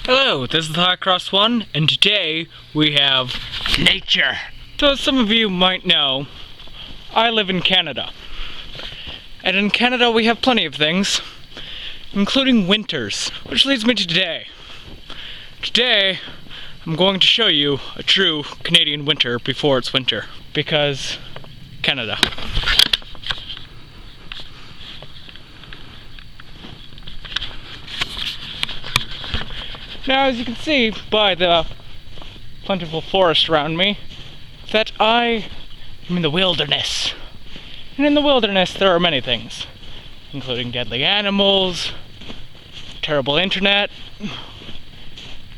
Hello, this is the High Cross One, and today we have nature. So as some of you might know, I live in Canada. And in Canada we have plenty of things, including winters, which leads me to today. Today, I'm going to show you a true Canadian winter before it's winter, because Canada. Now, as you can see by the plentiful forest around me, that I am in the wilderness. And in the wilderness there are many things, including deadly animals, terrible internet,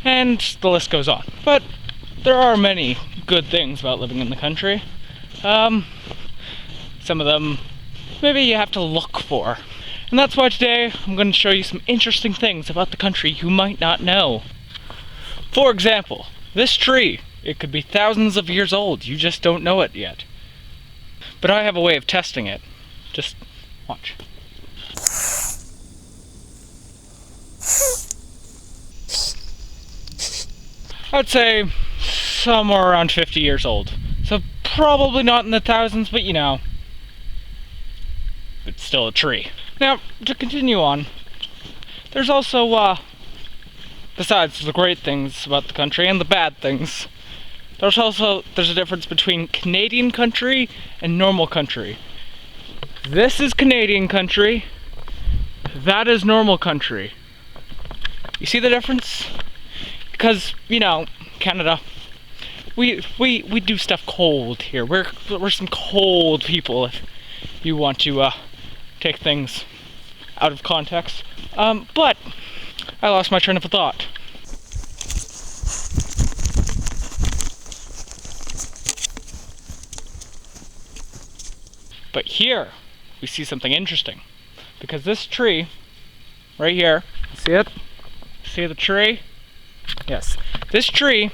and the list goes on. But there are many good things about living in the country. Some of them maybe you have to look for. And that's why today I'm going to show you some interesting things about the country you might not know. For example, this tree, it could be thousands of years old, you just don't know it yet. But I have a way of testing it. Just watch. I'd say somewhere around 50 years old. So probably not in the thousands, but you know, it's still a tree. Now, to continue on, there's also, besides the great things about the country and the bad things, there's a difference between Canadian country and normal country. This is Canadian country, that is normal country. You see the difference? Because, you know, Canada, we do stuff cold here. We're some cold people, if you want to, take things out of context. But I lost my train of thought. But here we see something interesting, because this tree right here, see it? See the tree? Yes. This tree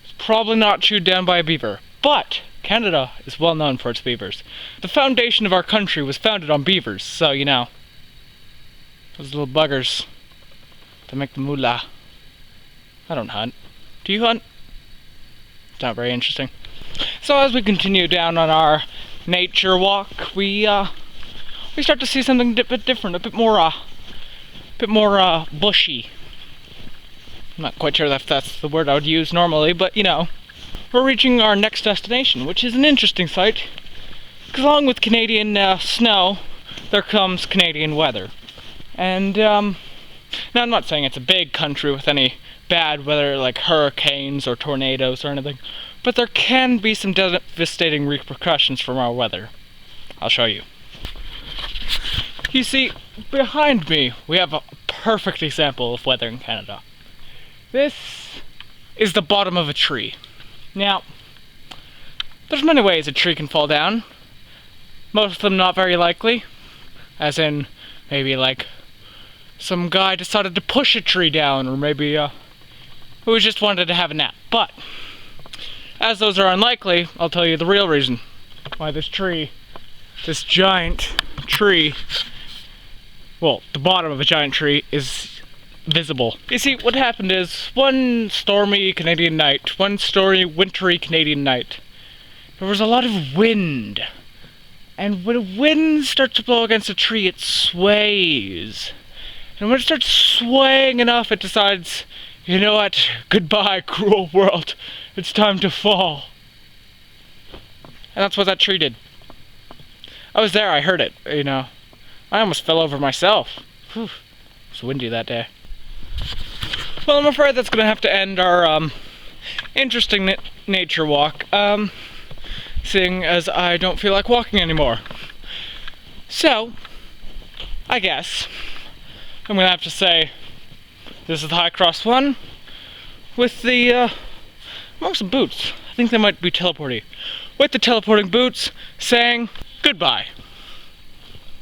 is probably not chewed down by a beaver, but Canada is well known for its beavers. The foundation of our country was founded on beavers, so you know, those little buggers to make the moolah. I don't hunt. Do you hunt? It's not very interesting. So as we continue down on our nature walk, we start to see something a bit different, a bit more bushy. I'm not quite sure if that's the word I would use normally, but you know, we're reaching our next destination, which is an interesting sight, because along with Canadian snow, there comes Canadian weather. And now I'm not saying it's a big country with any bad weather like hurricanes or tornadoes or anything, but there can be some devastating repercussions from our weather. I'll show you. You see, behind me we have a perfect example of weather in Canada. This is the bottom of a tree. Now, there's many ways a tree can fall down. Most of them not very likely, as in maybe like some guy decided to push a tree down, or maybe who just wanted to have a nap. But as those are unlikely, I'll tell you the real reason why this giant tree, well, the bottom of a giant tree is visible. You see, what happened is, one stormy Canadian night, one stormy, wintry Canadian night, there was a lot of wind. And when a wind starts to blow against a tree, it sways. And when it starts swaying enough, it decides, you know what, goodbye, cruel world, it's time to fall. And that's what that tree did. I was there, I heard it, you know. I almost fell over myself. Whew. It was windy that day. Well, I'm afraid that's going to have to end our interesting nature walk, seeing as I don't feel like walking anymore. So, I guess I'm going to have to say this is the High Cross One with the amongst some boots. I think they might be teleporting. With the teleporting boots, saying goodbye.